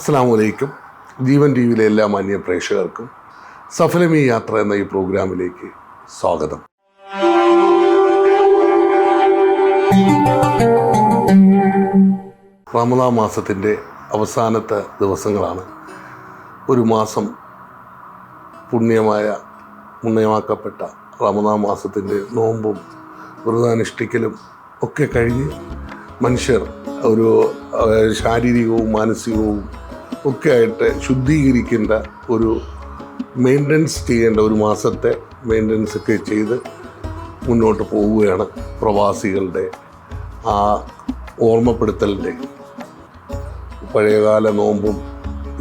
അസ്സലാമു അലൈക്കും. ജീവൻ ടി വിയിലെ എല്ലാ മാന്യ പ്രേക്ഷകർക്കും സഫലമീ യാത്ര എന്ന ഈ പ്രോഗ്രാമിലേക്ക് സ്വാഗതം. റമദാൻ മാസത്തിൻ്റെ അവസാനത്തെ ദിവസങ്ങളാണ്. ഒരു മാസം പുണ്യമാക്കപ്പെട്ട റമദാൻ മാസത്തിൻ്റെ നോമ്പും വ്രതാനുഷ്ഠിക്കലും ഒക്കെ കഴിഞ്ഞ് മനുഷ്യർ ഒരു ശാരീരികവും മാനസികവും ഒക്കെ ആയിട്ട് ശുദ്ധീകരിക്കേണ്ട ഒരു മെയിൻ്റനൻസ് ചെയ്യേണ്ട ഒരു മാസത്തെ മെയിൻ്റനൻസ് ഒക്കെ ചെയ്ത് മുന്നോട്ട് പോവുകയാണ്. പ്രവാസികളുടെ ആ ഓർമ്മപ്പെടുത്തലിൻ്റെ പഴയകാല നോമ്പും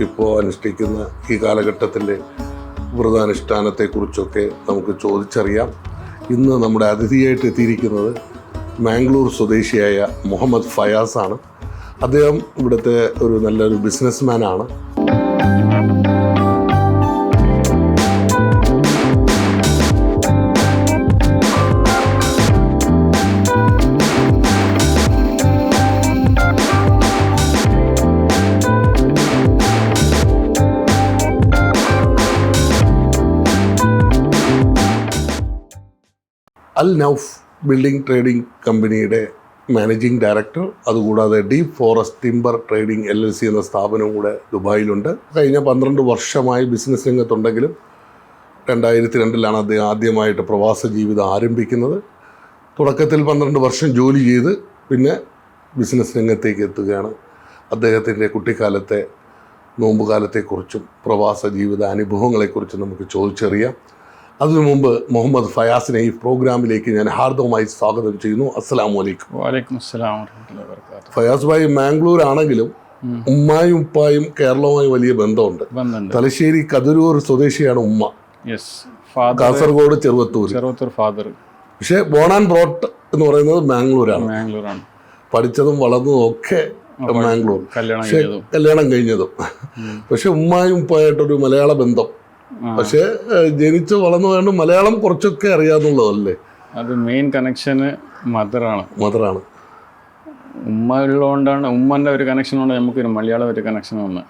ഇപ്പോൾ അനുഷ്ഠിക്കുന്ന ഈ കാലഘട്ടത്തിൻ്റെ വ്രതാനുഷ്ഠാനത്തെക്കുറിച്ചൊക്കെ നമുക്ക് ചോദിച്ചറിയാം. ഇന്ന് നമ്മുടെ അതിഥിയായിട്ട് എത്തിയിരിക്കുന്നത് മാംഗ്ലൂർ സ്വദേശിയായ മുഹമ്മദ് ഫയാസ് ആണ്. അദ്ദേഹം ഇവിടുത്തെ ഒരു നല്ലൊരു ബിസിനസ്മാനാണ്. അൽ നൗഫ് ബിൽഡിംഗ് ട്രേഡിംഗ് കമ്പനിയുടെ മാനേജിംഗ് ഡയറക്ടർ, അതുകൂടാതെ deep forest timber trading LLC എന്ന സ്ഥാപനവും കൂടെ ദുബായിലുണ്ട്. കഴിഞ്ഞ 12 വർഷമായി ബിസിനസ് രംഗത്തുണ്ടെങ്കിലും 2002 അദ്ദേഹം ആദ്യമായിട്ട് പ്രവാസ ജീവിതം ആരംഭിക്കുന്നത്. തുടക്കത്തിൽ 12 വർഷം ജോലി ചെയ്ത് പിന്നെ ബിസിനസ് രംഗത്തേക്ക് എത്തുകയാണ്. അദ്ദേഹത്തിൻ്റെ കുട്ടിക്കാലത്തെ നോമ്പുകാലത്തെക്കുറിച്ചും പ്രവാസ ജീവിത അനുഭവങ്ങളെക്കുറിച്ചും നമുക്ക് ചോദിച്ചറിയാം. അതിനു മുമ്പ് മുഹമ്മദ് ഫയാസിനെ ഈ പ്രോഗ്രാമിലേക്ക് ഞാൻ ഹാർദവമായി സ്വാഗതം ചെയ്യുന്നു. അസ്സലാമു അലൈക്കും. വലൈക്കും അസ്സലാം വറഹ്മത്തുള്ളാഹി വബറകാതുഹു. ഫയാസ് ഭായി മാംഗ്ലൂർ ആണെങ്കിലും ഉമ്മായും ഉപ്പായും കേരളവുമായി വലിയ ബന്ധമുണ്ട്. തലശ്ശേരി കതിരൂർ സ്വദേശിയാണ് ഉമ്മ. കാസർഗോഡ് ചെറുവത്തൂർ ഫാദർ. പക്ഷേ ബോൺ ആൻഡ് ബ്രോട്ട് എന്ന് പറയുന്നത് മാംഗ്ലൂരാണ്. പഠിച്ചതും വളർന്നതും ഒക്കെ മാംഗ്ലൂർ, കല്യാണം കഴിഞ്ഞതും. പക്ഷെ ഉമ്മായും ഉപ്പായിട്ടൊരു മലയാള ബന്ധം. പക്ഷെ ജനിച്ച് വളർന്നു വേണ്ട മലയാളം കുറച്ചൊക്കെ അറിയാന്നുള്ളതല്ലേ. അത് മെയിൻ കണക്ഷന് മദറാണ്. ഉമ്മ ഉള്ളതുകൊണ്ടാണ്, ഉമ്മൻ്റെ ഒരു കണക്ഷൻ കൊണ്ട് നമുക്കൊരു മലയാളം ഒരു കണക്ഷൻ വന്ന്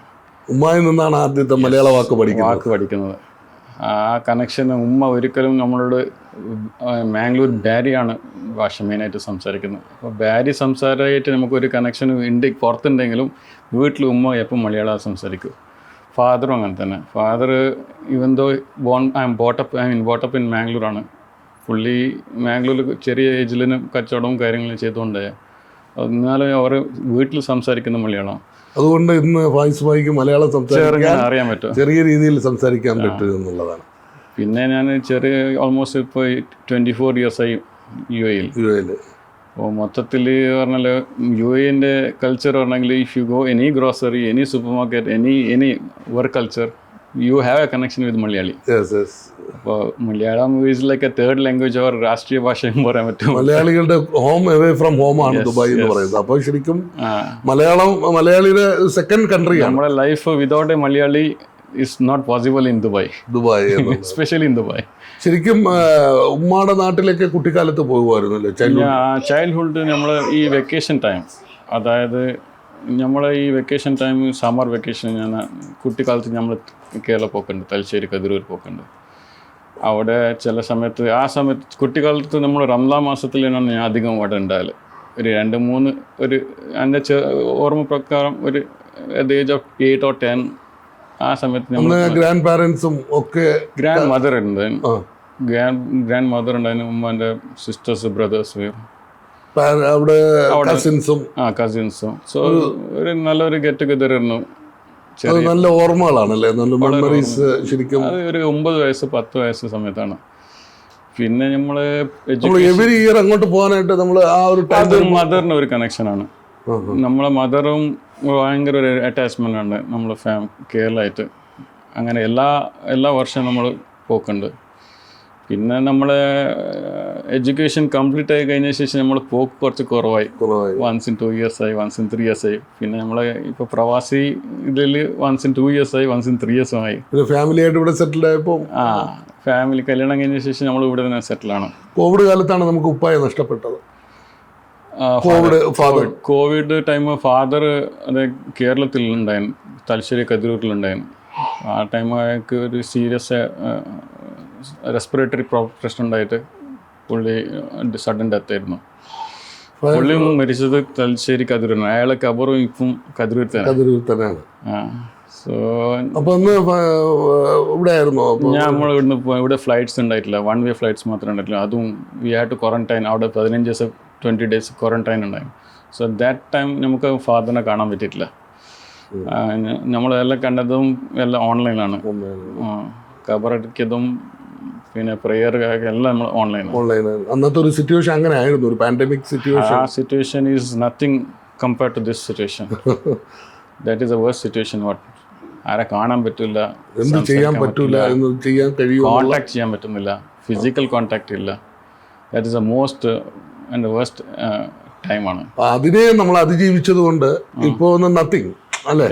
ഉമ്മയിൽ നിന്നാണ് ആദ്യത്തെ മലയാള വാക്ക് പഠിക്കുന്നത്. ആ കണക്ഷൻ ഉമ്മ ഒരിക്കലും നമ്മളോട് മാംഗ്ലൂർ ബാരിയാണ് ഭാഷ മെയിനായിട്ട് സംസാരിക്കുന്നത്. അപ്പോൾ ബാരി സംസാരമായിട്ട് നമുക്കൊരു കണക്ഷൻ പുറത്തുണ്ടെങ്കിലും വീട്ടിൽ ഉമ്മ എപ്പോൾ മലയാളം സംസാരിക്കും. ഫാദറും അങ്ങനെ തന്നെ. Father even though brought up in മാംഗ്ലൂരാണ്. പുള്ളി മാംഗ്ലൂരിൽ ചെറിയ ഏജിൽ കച്ചവടവും കാര്യങ്ങളും ചെയ്തുകൊണ്ട് എന്നാലും അവർ വീട്ടിൽ സംസാരിക്കുന്ന മലയാളം. അതുകൊണ്ട് ഇന്ന് ഫായിസ് ഭായിക്ക് മലയാളം സംസാരിക്കാൻ അറിയാൻ പറ്റും, ചെറിയ രീതിയിൽ സംസാരിക്കാൻ പറ്റും എന്നുള്ളതാണ്. പിന്നെ ഞാൻ ഓൾമോസ്റ്റ് ഇപ്പോൾ 24 ഇയേഴ്സായി UAE. അപ്പോൾ മൊത്തത്തിൽ പറഞ്ഞാൽ UAE കൾച്ചർ പറഞ്ഞെങ്കിൽ if you go any grocery, any supermarket, any work culture, you have a connection with Malayali. അപ്പോൾ Malayalam is like a third language or രാഷ്ട്രീയ ഭാഷയും പറയാൻ പറ്റും. മലയാളികളുടെ ഹോം അവേ ഫ്രം ഹോം ആണ് ദുബായ് എന്ന് പറയുന്നത്. അപ്പോൾ ശരിക്കും മലയാളിയുടെ സെക്കൻഡ് കൺട്രി. നമ്മുടെ life without a Malayali is not possible in Dubai especially in Dubai. ശരിക്കും ഉമ്മാടെ നാട്ടിലേക്ക് കുട്ടിക്കാലത്ത് പോകുമായിരുന്നല്ലോ. ചൈൽഡ്ഹുഡ് നമ്മൾ ഈ വെക്കേഷൻ ടൈം, അതായത് നമ്മളെ ഈ വെക്കേഷൻ ടൈം സമ്മർ വെക്കേഷൻ, ഞാൻ കുട്ടിക്കാലത്ത് നമ്മൾ കേരള പോക്കുണ്ട്, തലശ്ശേരി കതിരൂർ പോക്കുണ്ട്. അവിടെ ചില സമയത്ത് ആ സമയത്ത് കുട്ടിക്കാലത്ത് നമ്മൾ റംസാൻ മാസത്തിലാണ് ഞാൻ അധികം അവിടെ ഉണ്ടായാൽ ഒരു 2-3 ഒരു എൻ്റെ ഓർമ്മ പ്രകാരം ഒരു at the age of 8 or 10 ആ സമയത്ത് ഗ്രാൻഡ് പാരൻസും ഒക്കെ ഗ്രാൻഡ് മദർ ഉണ്ടായിരുന്നു, ഉമ്മാൻ്റെ സിസ്റ്റേഴ്സ്, ബ്രദേഴ്സ്, അവിടെ കസിൻസും. സോ ഒരു നല്ലൊരു ഗെറ്റ് ടുഗദർ ആയിരുന്നു. നല്ല ഓർമ്മകളാണല്ലേ, നല്ല മെമ്മറീസ്. ശരിക്കും അത് ഒരു 9 വയസ്സ് 10 വയസ്സ് സമയത്താണ്. പിന്നെ നമ്മൾ എവരി ഇയർ അങ്ങോട്ട് പോകാനായിട്ട് നമ്മൾ ആ ഒരു മദറിന് ഒരു കണക്ഷനാണ്. നമ്മളെ മദറും ഭയങ്കര ഒരു അറ്റാച്ച്മെൻ്റ് ഉണ്ട് നമ്മൾ കേരളമായിട്ട്. അങ്ങനെ എല്ലാ വർഷവും നമ്മൾ പോക്കുണ്ട്. പിന്നെ നമ്മളെ എഡ്യൂക്കേഷൻ കംപ്ലീറ്റ് ആയി കഴിഞ്ഞ ശേഷം നമ്മൾ പോക്ക് കുറച്ച് കുറവായി. once in 2 years ആയി, once in 3 years ആയി. പിന്നെ നമ്മളെ ഇപ്പോൾ പ്രവാസി ഇതിൽ once in 2 years ആയി, once in 3 years ആയി. ഫാമിലി ആയിട്ട് ഇവിടെ സെറ്റിൽ ആയപ്പോൾ ഫാമിലി കല്യാണം കഴിഞ്ഞ ശേഷം നമ്മൾ ഇവിടെ തന്നെ സെറ്റിലാണ്. കോവിഡ് കാലത്താണ് നമുക്ക് ഉപ്പായ നഷ്ടപ്പെട്ടത്. കോവിഡ് ടൈം ഫാദർ അത് കേരളത്തിലുണ്ടായിരുന്നു, തലശ്ശേരി കതിരൂരിലുണ്ടായിരുന്നു. ആ ടൈം അയാൾക്ക് ഒരു സീരിയസ് റെസ്പിറേറ്ററി പ്രശ്നം ഉണ്ടായിട്ട് പുള്ളി സഡൻ ഡെത്ത് ആയിരുന്നു. പുള്ളി മരിച്ചത് തലശ്ശേരി കതിരൂരിലാണ്. അയാളെ കബറും ഇപ്പം കതിരൂർ തന്നെയാണ്. സോ അപ്പോൾ ഇവിടെ ആയിരുന്നു. നമ്മൾ ഇവിടെ ഫ്ലൈറ്റ്സ് ഉണ്ടായിട്ടില്ല, 1 വേ ഫ്ലൈറ്റ്സ് മാത്രമേ ഉണ്ടായിട്ടില്ല. അതും വി ഹാവ് ടു ക്വാറന്റൈൻ. അവിടെ 15 ദിവസം 20 ഡേയ്സ് ക്വാറന്റൈൻ ഉണ്ടായിരുന്നു. സോ ദാറ്റ് ടൈം നമുക്ക് ഫാദറിനെ കാണാൻ പറ്റിയിട്ടില്ല. നമ്മളെല്ലാം കണ്ടതും എല്ലാം ഓൺലൈനിലാണ്. ഖബറടിക്കതും പിന്നെ പ്രെയർ എല്ലാം നമ്മൾ ഓൺലൈനാണ്. അന്നത്തെ ഒരു സിറ്റുവേഷൻ അങ്ങനെ ആയിരുന്നു, ഒരു പാൻഡമിക് സിറ്റുവേഷൻ. ആ situation is nothing compared to this situation. That is a worst situation. What ആരെ കാണാൻ പറ്റില്ല, എന്ത് ചെയ്യാൻ പറ്റില്ല, ചെയ്യാൻ കഴിയുമോ, കോൺടാക്ട് ചെയ്യാൻ പറ്റുന്നില്ല, ഫിസിക്കൽ കോൺടാക്ട് ഇല്ല. That is A most and worst ടൈമാണ്. അതിനെ നമ്മൾ അതിജീവിച്ചത് കൊണ്ട് ഇപ്പോൾ നത്തിങ് അല്ലേ,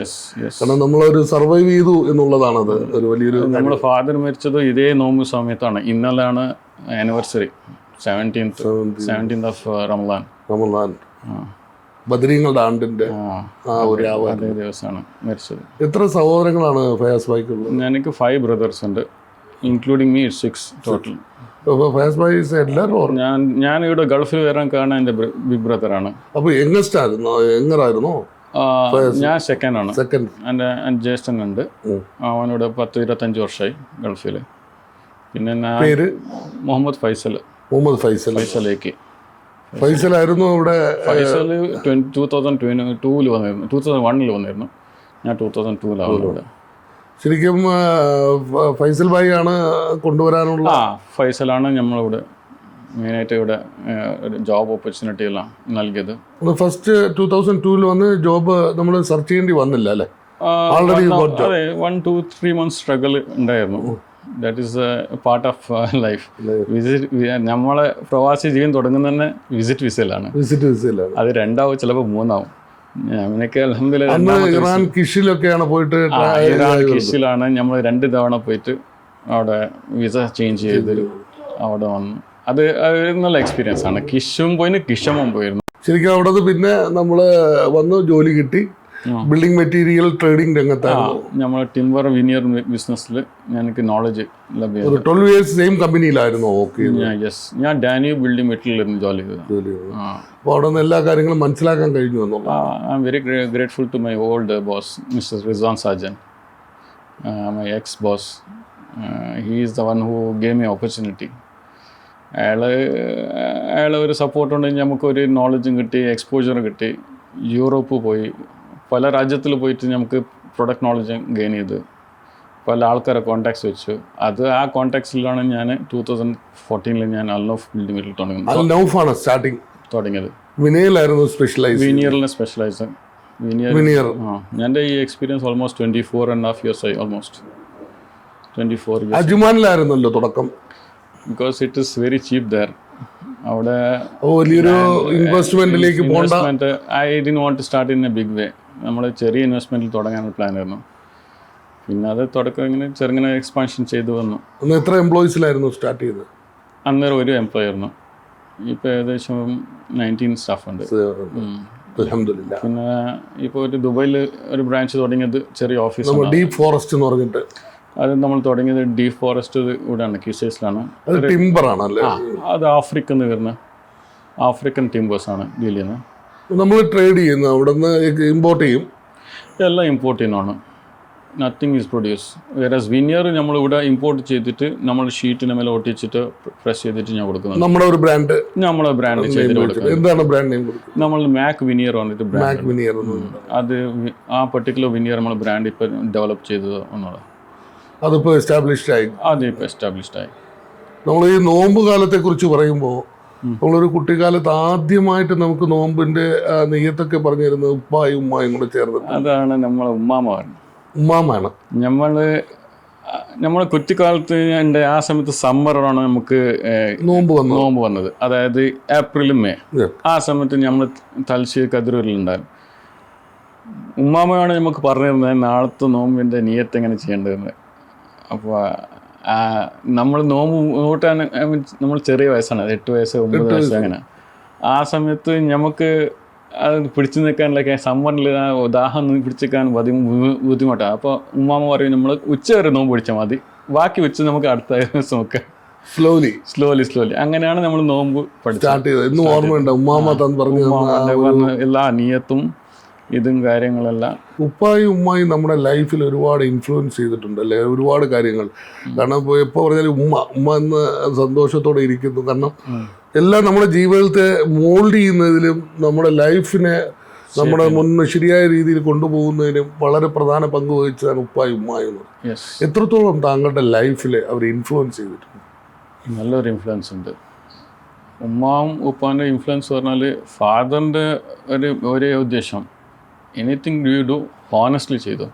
കാരണം നമ്മളൊരു സർവൈവ് ചെയ്തു എന്നുള്ളതാണത് ഒരു വലിയൊരു. നമ്മുടെ ഫാദർ മരിച്ചത് ഇതേ നോമ്പ് സമയത്താണ്. ഇന്നലെയാണ് ആനിവേഴ്സറി, 17th ഓഫ് റമദാൻ. ബദരീങ്ങളുടെ ആണ്ടിന്റെ ആ ഒരു അതേ ദിവസമാണ് മരിച്ചത്. എത്ര സഹോദരങ്ങളാണ് ഫയാസ് ഭായിക്കുള്ളത്? എനിക്ക് 5 ബ്രദേഴ്സ് ഉണ്ട്, including me 6 total. Fayaz bhai എല്ലാവരും ഞാൻ ഇവിടെ ഗൾഫിൽ വരാൻ കാരണം എൻ്റെ ബിഗ് ബ്രദറാണ്. അപ്പോൾ എങ്ങനായിരുന്നോ? ഞാൻ സെക്കൻഡാണ്. എൻ്റെ ജ്യേഷ്ഠനുണ്ട്, അവനിവിടെ 10-25 വർഷമായി ഗൾഫിൽ. പിന്നെ പേര് മുഹമ്മദ് ഫൈസൽ. ഫൈസലേക്ക് ഫൈസലായിരുന്നു ഇവിടെ. ഫൈസൽ 2002 വന്നിരുന്നു, 2001 വന്നിരുന്നു. ഞാൻ 2002 ഇവിടെ. ശരിക്കും ഫൈസൽ ഭായി ആണ് കൊണ്ടുവരാനുള്ള. ഫൈസലാണ് നമ്മളിവിടെ മെയിനായിട്ട് ഇവിടെ ഒരു ജോബ് ഓപ്പർച്യൂണിറ്റി എല്ലാം നൽകിയത്. ഫസ്റ്റ് 2002 വന്ന് ജോബ് നമ്മൾ സെർച്ച് ചെയ്യേണ്ടി വന്നില്ല അല്ലേ? അതെ, 1-2-3 months സ്ട്രഗിൾ ഉണ്ടായിരുന്നു. That is part of life. നമ്മളെ പ്രവാസി ജീവൻ തുടങ്ങുന്ന തന്നെ വിസിറ്റ് വിസയിലാണ്. അത് 2 ചിലപ്പോൾ 3 ഞാനൊക്കെ അൽഹംദുലില്ലാഹ് ഇറാൻ കിഷിലൊക്കെയാണ് പോയിട്ട്. ഇറാൻ കിഷിലാണ് നമ്മൾ 2 തവണ പോയിട്ട് അവിടെ വിസ ചേഞ്ച് ചെയ്ത് അവിടെ വന്നു. അത് നല്ല എക്സ്പീരിയൻസ് ആണ്. കിഷും പോയിന്, കിഷമും പോയിരുന്നു. ശരിക്കും അവിടെ പിന്നെ നമ്മൾ വന്ന് ജോലി കിട്ടി. ബിൽഡിംഗ് മെറ്റീരിയൽ ട്രേഡിംഗ് രംഗത്തായിരുന്നു. നമ്മൾ ടിമ്പർ വിനിയർ ബിസിനസ്സിൽ ഞങ്ങൾക്ക് നോളജ് ലഭ്യമാണ്. 12 years സെയിം കമ്പനിയിലായിരുന്നു. ഓക്കെ, ഞാൻ ഡാനിയൽ ബിൽഡിംഗ് മെറ്റീരിയലിൽ ജോലി ചെയ്തത്. അപ്പോൾ അവിടെ നിന്ന് എല്ലാ കാര്യങ്ങളും മനസ്സിലാക്കാൻ കഴിഞ്ഞു എന്നുള്ളത്. I am very grateful to my old boss mister Rizwan Sajan, my ex boss. He is the one who gave me opportunity. അയാളെ ഒരു സപ്പോർട്ട് ഉണ്ടെങ്കിൽ നമുക്കൊരു നോളജും കിട്ടി, എക്സ്പോജറും കിട്ടി. യൂറോപ്പ് പോയി, പല രാജ്യത്തിൽ പോയിട്ട് നമുക്ക് പ്രൊഡക്റ്റ് നോളജ് ഗെയിൻ ചെയ്ത് പല ആൾക്കാരെ കോൺടാക്ട്സ് വെച്ചു. ആ കോൺടാക്ട്സിലാണ് ഞാൻ 2014 ഞാൻ അൽനൗഫ് ബിൽഡിംഗ് മെറ്റീരിയൽ തുടങ്ങിയത്. വിനിയറിനെ സ്പെഷ്യലൈസ്. വിനിയർ എൻ്റെ ഈ എക്സ്പീരിയൻസ് ഓൾമോസ്റ്റ് 24.5 years ആയി. Almost 24 years. അജ്മാനിലായിരുന്നല്ലോ തുടക്കം. Because it is very cheap there. അവിടെ വലിയൊരു ഇൻവെസ്റ്റ്മെന്റിലേക്ക് പോകണ്ട. I didn't want to start in a big way. നമ്മൾ ചെറിയ ഇൻവെസ്റ്റ്മെന്റിൽ തുടങ്ങാനുള്ള പ്ലാൻ ആയിരുന്നു. പിന്നെ അത് തുടക്കം ഇങ്ങനെ ചെറുങ്ങനെ എക്സ്പാൻഷൻ ചെയ്തു വന്നു. എത്ര എംപ്ലോയീസിലായിരുന്നു സ്റ്റാർട്ട് ചെയ്തത്? അന്നേരം ഒരു എംപ്ലോയി ആയിരുന്നു. ഇപ്പോൾ ഏകദേശം 19 സ്റ്റാഫ് ഉണ്ട്. പിന്നെ ഇപ്പോൾ ഒരു ദുബൈയിൽ ഒരു ബ്രാഞ്ച് തുടങ്ങിയത്, ചെറിയ ഓഫീസ്. ഡീപ് ഫോറസ്റ്റ് എന്ന് പറഞ്ഞിട്ട് അത് നമ്മൾ തുടങ്ങിയത് ഡീപ് ഫോറസ്റ്റ് ഇവിടെയാണ്, ക്യൂസൈസിലാണ്. അത് ആഫ്രിക്കയിൽ നിന്ന് വരുന്ന ആഫ്രിക്കൻ ടിമ്പേഴ്സാണ് ഡീൽ ചെയ്യുന്നത്. നമ്മൾ ട്രേഡ് ചെയ്യുന്നത് അവിടെ നിന്ന് ഇമ്പോർട്ട് ചെയ്യും. എല്ലാം ഇമ്പോർട്ട് ചെയ്യുന്നതാണ്. Nothing is produce. വേറെസ് വിനിയർ നമ്മളിവിടെ ഇമ്പോർട്ട് ചെയ്തിട്ട് നമ്മൾ ഷീറ്റിന് മേലെ ഒട്ടിച്ചിട്ട് പ്രസ് ചെയ്തിട്ട് ഞാൻ കൊടുക്കുന്നത്. നമ്മുടെ ഒരു ബ്രാൻഡ് ചെയ്തിട്ട് കൊടുക്കുന്നത്. എന്താണ് ബ്രാൻഡ് നെയിം? നമ്മൾ മാക് വിനിയർ വന്നിട്ട് ബ്രാൻഡ്. അത് ആ പെർട്ടിക്കുലർ വിനിയർ നമ്മൾ ബ്രാൻഡ് ഇപ്പം ഡെവലപ്പ് ചെയ്തത് ഒന്നുകൂടെ. അതിപ്പോൾ എസ്റ്റാബ്ലിഷ്ഡ് ആയി. നമ്മൾ ഈ നോമ്പ് കാലത്തെ കുറിച്ച് പറയുമ്പോൾ നമ്മളൊരു കുട്ടിക്കാലത്ത് ആദ്യമായിട്ട് നമുക്ക് നോമ്പിന്റെ നെയ്യത്തൊക്കെ പറഞ്ഞു തരുന്നത് ഉപ്പായും ഉമ്മായും കൂടെ ചേർന്ന്. അതാണ് നമ്മളെ ഉമ്മാമാണ്. നമ്മൾ കുട്ടിക്കാലത്ത് എൻ്റെ ആ സമയത്ത് സമ്മറാണ് നമുക്ക് നോമ്പ് വന്നത്. അതായത് ഏപ്രിൽ മെയ്. ആ സമയത്ത് നമ്മൾ തലശ്ശേരി കതിരൂരിലുണ്ടായിരുന്നു. ഉമ്മാമയാണ് നമുക്ക് പറഞ്ഞു തരുന്നത് നാളത്തെ നോമ്പിൻ്റെ നിയത്ത് എങ്ങനെ ചെയ്യേണ്ടതെന്ന്. അപ്പോൾ നമ്മൾ നോമ്പ് കൂട്ടാൻ നമ്മൾ ചെറിയ വയസ്സാണ്, 8 വയസ്സ് 9 വയസ്സ് അങ്ങനെ. ആ സമയത്ത് നമുക്ക് അത് പിടിച്ചു നിൽക്കാനുള്ള സമ്മറിൽ ദാഹം പിടിച്ചെടുക്കാൻ ബുദ്ധിമുട്ടാണ്. അപ്പോൾ ഉമ്മാമ പറയും നമ്മൾ ഉച്ച വരെ നോമ്പ് പിടിച്ചാൽ മതി, ബാക്കി വെച്ച് നമുക്ക് അടുത്ത ദിവസം നോക്കാം. സ്ലോലി അങ്ങനെയാണ് നമ്മൾ നോമ്പ് സ്റ്റാർട്ട് ചെയ്തത്. ഇന്നും ഓർമ്മയുണ്ട് ഉമ്മാമ പറഞ്ഞ എല്ലാ നിയത്തും ഇതും കാര്യങ്ങളെല്ലാം. ഉമ്മായും നമ്മുടെ ലൈഫിൽ ഒരുപാട് ഇൻഫ്ലുവൻസ് ചെയ്തിട്ടുണ്ട് അല്ലേ, ഒരുപാട് കാര്യങ്ങൾ. കാരണം ഇപ്പോൾ എപ്പോൾ പറഞ്ഞാലും ഉമ്മ എന്ന് സന്തോഷത്തോടെ ഇരിക്കുന്നു. കാരണം എല്ലാം നമ്മുടെ ജീവിതത്തെ മോൾഡ് ചെയ്യുന്നതിലും നമ്മുടെ ലൈഫിനെ നമ്മുടെ ശരിയായ രീതിയിൽ കൊണ്ടുപോകുന്നതിനും വളരെ പ്രധാന പങ്ക് വഹിച്ചതാണ് ഉമ്മായും. എത്രത്തോളം താങ്കളുടെ ലൈഫിൽ അവർ ഇൻഫ്ലുവൻസ് ചെയ്തിട്ടുണ്ട്? നല്ലൊരു ഇൻഫ്ലുവൻസ് ഉണ്ട്. ഉമ്മാവും ഉപ്പാൻ്റെ ഇൻഫ്ലുവൻസ് പറഞ്ഞാൽ ഫാദറിൻ്റെ ഒരേ ഉദ്ദേശം എനിത്തിങ് യു ഡു ഹോണസ്റ്റ്ലി ചെയ്തു.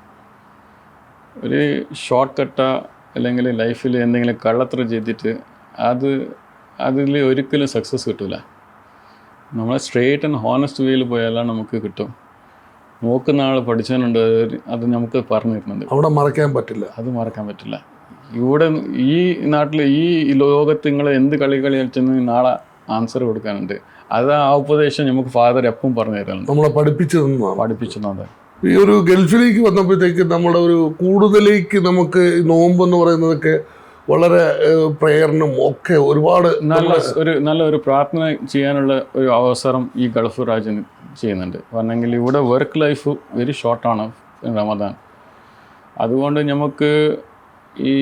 ഒരു ഷോർട്ട് കട്ടാ അല്ലെങ്കിൽ ലൈഫിൽ എന്തെങ്കിലും കള്ളത്തരം ചെയ്തിട്ട് അതിൽ ഒരിക്കലും സക്സസ് കിട്ടില്ല. നമ്മൾ സ്ട്രെയിറ്റ് ആൻഡ് ഹോണസ്റ്റ് വേയിൽ പോയാലാണ് നമുക്ക് കിട്ടും. നോക്കുന്ന ആൾ പഠിച്ചവനുണ്ട്, അത് നമുക്ക് പറഞ്ഞു തരുന്നുണ്ട്. അവിടെ മറക്കാൻ പറ്റില്ല, അത് മറക്കാൻ പറ്റില്ല. ഇവിടെ ഈ നാട്ടിൽ ഈ ലോകത്ത് നിങ്ങൾ എന്ത് കളി കളിച്ചെന്ന് നാളെ ആൻസർ കൊടുക്കാനുണ്ട്. അത് ആ ഉപദേശം നമുക്ക് ഫാദർ എപ്പം പറഞ്ഞു തരുന്നുണ്ട്, നമ്മളെ പഠിപ്പിച്ചതാണ്. ഈ ഒരു ഗൾഫിലേക്ക് വന്നപ്പോഴത്തേക്ക് നമ്മുടെ ഒരു കൂടുതലേക്ക് നമുക്ക് നോമ്പെന്ന് പറയുന്നതൊക്കെ വളരെ പ്രേയറിനും ഒക്കെ ഒരുപാട് നല്ലൊരു പ്രാർത്ഥന ചെയ്യാനുള്ള ഒരു അവസരം ഈ ഗൾഫ് രാജ്യം ചെയ്യുന്നുണ്ട്. പറഞ്ഞെങ്കിൽ ഇവിടെ വർക്ക് ലൈഫ് വെരി ഷോർട്ടാണ് റമദാൻ. അതുകൊണ്ട് നമുക്ക് ഈ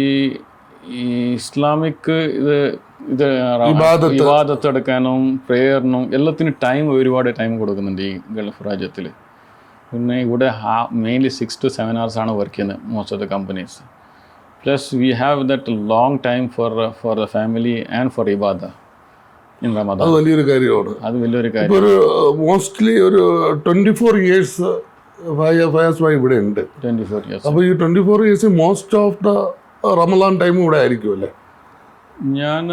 ഇസ്ലാമിക് ഇത് ഇബാദത്ത് എടുക്കാനും പ്രേയറിനും എല്ലാത്തിനും ഒരുപാട് ടൈം കൊടുക്കുന്നുണ്ട് ഈ ഗൾഫ് രാജ്യത്തിൽ. പിന്നെ ഇവിടെ മെയിൻലി 6 to 7 hours ആണ് വർക്ക് ചെയ്യുന്നത് most of the companies. Plus we have that long time for the family and for ഇബാദ ഇൻ റമദാൻ. അത് വലിയൊരു കാര്യമാണ്. അത് വലിയൊരു കാര്യം. ഒരു മോസ്റ്റ്ലി ഒരു 24 years ഇവിടെ ഉണ്ട്. 24 years. അപ്പോൾ ഈ 24 years most of the Ramadan time ഇവിടെ ആയിരിക്കും അല്ലേ? ഞാൻ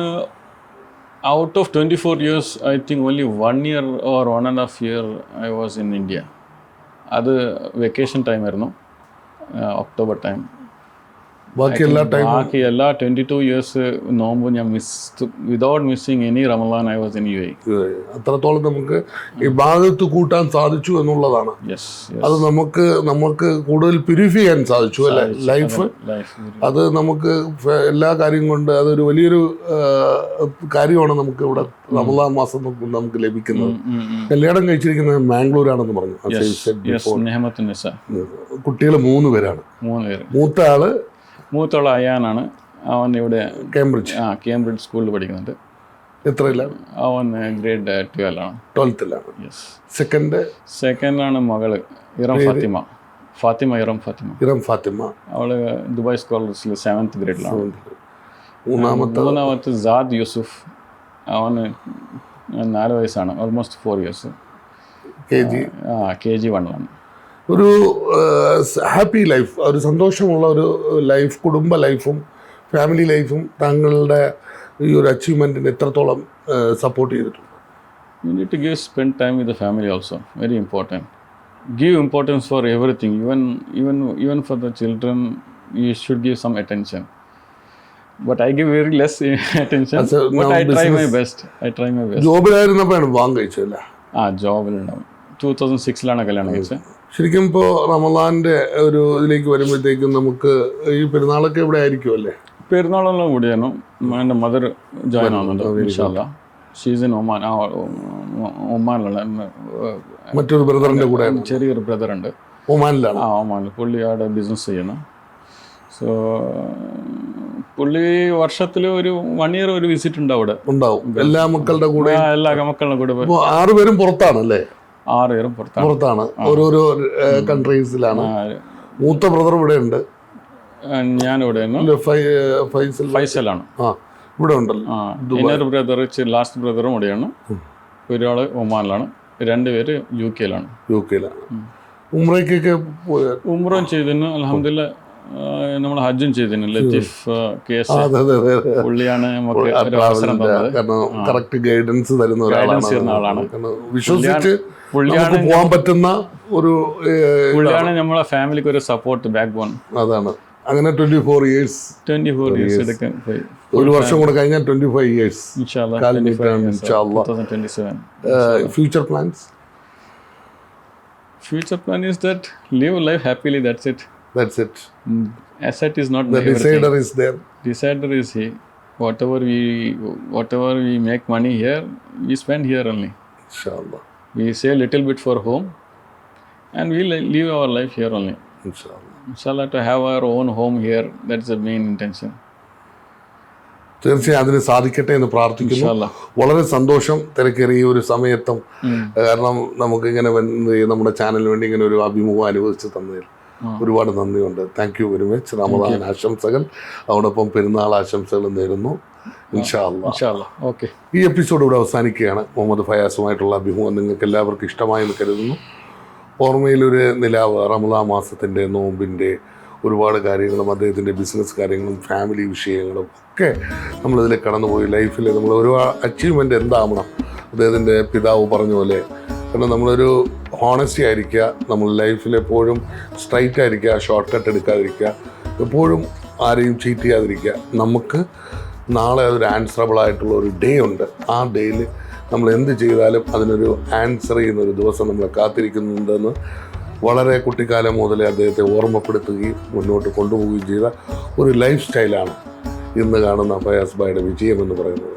out of 24 years I think only 1 year or 1.5 year I was in India. അത് വെക്കേഷൻ ടൈം ആയിരുന്നു, ഒക്ടോബർ ടൈം. ബാക്കി എല്ലാ 22 years നോമ്പ് ഞാൻ without missing any Ramadan I was in UAE. അത്രത്തോളം നമുക്ക് ഇബാദത്ത് കൂട്ടാൻ സാധിച്ചു എന്നുള്ളതാണ്. അത് നമുക്ക് കൂടുതൽ പ്യൂരിഫൈ ചെയ്യാൻ സാധിച്ചു അല്ലേ ലൈഫ്. അത് നമുക്ക് എല്ലാ കാര്യം കൊണ്ട് അതൊരു വലിയൊരു കാര്യമാണ് നമുക്ക് ഇവിടെ റമദാൻ മാസം നമുക്ക് ലഭിക്കുന്നത്. കല്യാണം കഴിച്ചിരിക്കുന്നത് മാംഗ്ലൂരാണെന്ന് പറഞ്ഞു. കുട്ടികൾ 3 പേരാണ്. മൂത്തോളം അയാനാണ്. അവൻ ഇവിടെ കേംബ്രിഡ്ജ് സ്കൂളിൽ പഠിക്കുന്നുണ്ട്. എത്രയിലാണ്? അവൻ ഗ്രേഡ് 12 ആണ്. സെക്കൻഡാണ് മകള് ഇറം ഫാത്തിമ. അവള് ദുബായ് സ്കോളേഴ്സിൽ 7th ഗ്രേഡിലാണ്. മൂന്നാമത്തെ സാദ് യൂസുഫ്. അവന് 4 വയസ്സാണ്, ഓൾമോസ്റ്റ് 4 years. KG 1 ഒരു ഹാപ്പി ലൈഫ്, ഒരു സന്തോഷമുള്ള ഒരു ലൈഫ്, കുടുംബ ലൈഫും ഫാമിലി ലൈഫും താങ്കളുടെ ഈ ഒരു അച്ചീവ്മെൻറ്റിന് എത്രത്തോളം സപ്പോർട്ട് ചെയ്തിട്ടുണ്ട്? You need to spend time with the family also, very important. Give importance for everything, even for the children you should give some attention. But I give very less attention, but I try my best. ജോബിലായിരുന്നപ്പോഴാണ് വിവാഹം കഴിച്ചതല്ലേ? ജോബിലുണ്ടാവും. 2006 കല്യാണം കഴിച്ചത്. ശരിക്കും ഇപ്പോൾ റമദാൻ്റെ ഒരു ഇതിലേക്ക് വരുമ്പോഴത്തേക്കും നമുക്ക് ഈ പെരുന്നാളൊക്കെ ഇവിടെ ആയിരിക്കും അല്ലേ? പെരുന്നാളെല്ലാം കൂടിയാണ്. എൻ്റെ മദർ ജോയിൻ ആവുന്നുണ്ട് ഇൻഷാല്ലാ. She's in Oman. ഒമാനിലുള്ള മറ്റൊരു ബ്രദറിൻ്റെ കൂടെ ചെറിയൊരു ബ്രദറുണ്ട് ഒമാനിലാണ്. ഒമാനിൽ പുള്ളി അവിടെ ബിസിനസ് ചെയ്യുന്നു. സോ പുള്ളി വർഷത്തിൽ ഒരു 1 year ഒരു വിസിറ്റ് ഉണ്ട് അവിടെ. ഉണ്ടാവും എല്ലാ മക്കളുടെ കൂടെ. 6 പേരും പുറത്താണല്ലേ? 6 പേരും പുറത്താണ്. ഓരോരോ കൺട്രീസിലാണ്. മൂത്ത ബ്രദർ ഇവിടെ ഉണ്ട്. ഞാനിവിടെ ഫൈസലാണ്. ഇവിടെ ഉണ്ടല്ലോ. ഇന്നൊരു ബ്രദർ, ലാസ്റ്റ് ബ്രദറും ഇവിടെയാണ്. ഒരാള് ഒമാനിലാണ്, 2 പേര് UK യിലാണ്. ഉംറയ്ക്കൊക്കെ ഉംറയും ചെയ്തിരുന്നു അൽഹംദുലില്ലാ. നമ്മൾ ഹജ്ജും ചെയ്തിരുന്നു. ലത്തീഫ് കേസ് പുള്ളിയാണ് നമുക്ക് അവസരം തന്നത്. കറക്റ്റ് ഗൈഡൻസ് തരുന്ന ആളാണ്. വിശ്വസിച്ച് പോകാൻ പറ്റുന്ന ഒരു പുള്ളിയാണ് നമ്മളെ ഫാമിലിക്ക് ഒരു സപ്പോർട്ട് ബാക്ക് ബോൺ. അതാണ്. അങ്ങനെ 24 ഇയേഴ്സ് 24 ഇയേഴ്സ് എടുക്കാൻ പോയി. ഒരു വർഷം കൂടെ കഴിഞ്ഞാൽ 25 ഇയേഴ്സ് ഇൻഷാല്ലാ കാൽ 25 നൂറ്റാണ്ട് years, ഇൻഷാല്ലാ. 2027. Future plans? Future plan is that live life happily, that's it. That's it. Asset is not The everything. decider is there. Decider is he. Whatever we make money here, we spend here only. Inshallah. We save little bit for home and we live our life here only. Inshallah. Inshallah, to have our own home here, that's the main intention. തീർച്ചയായും അതിന് സാധിക്കട്ടെ എന്ന് പ്രാർത്ഥിക്കുന്നു. Inshallah. വളരെ സന്തോഷം തിരക്കേറിയ ഒരു സമയത്തും, കാരണം നമുക്കിങ്ങനെ നമ്മുടെ ചാനലിന് വേണ്ടി ഇങ്ങനെ ഒരു അഭിമുഖം അനുവദിച്ച് തന്നതിൽ ഒരുപാട് നന്ദിയുണ്ട്. Thank you very much. Ramadan ആശംസകൾ, അതോടൊപ്പം പെരുന്നാൾ ആശംസകൾ നേരുന്നു. ഇൻഷാല്ലാ. Inshallah. Okay. ഈ എപ്പിസോഡ് ഇവിടെ അവസാനിക്കുകയാണ്. മുഹമ്മദ് ഫയാസുമായിട്ടുള്ള അഭിമുഖം നിങ്ങൾക്ക് എല്ലാവർക്കും ഇഷ്ടമായെന്ന് കരുതുന്നു. ഓർമ്മയിലൊരു നിലാവ്, റമദാൻ മാസത്തിൻ്റെ നോമ്പിൻ്റെ ഒരുപാട് കാര്യങ്ങളും അദ്ദേഹത്തിൻ്റെ ബിസിനസ് കാര്യങ്ങളും ഫാമിലി വിഷയങ്ങളും ഒക്കെ നമ്മളിതിൽ കടന്നുപോയി. ലൈഫിൽ നമ്മൾ ഒരു അച്ചീവ്മെൻ്റ് എന്താവണം, അദ്ദേഹത്തിൻ്റെ പിതാവ് പറഞ്ഞ പോലെ. കാരണം നമ്മളൊരു ഹോണസ്റ്റി ആയിരിക്കുക, നമ്മൾ ലൈഫിൽ എപ്പോഴും സ്ട്രൈറ്റ് ആയിരിക്കുക, ഷോർട്ട് കട്ട് എടുക്കാതിരിക്കുക, എപ്പോഴും ആരെയും ചീറ്റ് ചെയ്യാതിരിക്കുക. നമുക്ക് നാളെ അതൊരു ആൻസറബിൾ ആയിട്ടുള്ള ഒരു ഡേ ഉണ്ട്. ആ ഡേയിൽ നമ്മൾ എന്ത് ചെയ്താലും അതിനൊരു ആൻസർ ചെയ്യുന്നൊരു ദിവസം നമ്മളെ കാത്തിരിക്കുന്നുണ്ടെന്ന് വളരെ കുട്ടിക്കാലം മുതലേ അദ്ദേഹത്തെ ഓർമ്മപ്പെടുത്തുകയും മുന്നോട്ട് കൊണ്ടുപോവുകയും ചെയ്ത ഒരു ലൈഫ് സ്റ്റൈലാണ് ഇന്ന് കാണുന്ന ഫയാസ് ഭായിയുടെ വിജയം എന്ന് പറയുന്നത്.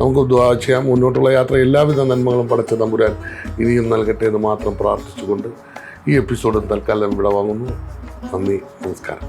നമുക്ക് ദുആ ചെയ്യാം. മുന്നോട്ടുള്ള യാത്ര എല്ലാവിധ നന്മകളും പടച്ച തമ്പുരാൻ ഇനിയും നൽകട്ടെ എന്ന് മാത്രം പ്രാർത്ഥിച്ചുകൊണ്ട് ഈ എപ്പിസോഡ് തൽക്കാലം ഇവിടെ വാങ്ങുന്നു. നന്ദി, നമസ്കാരം.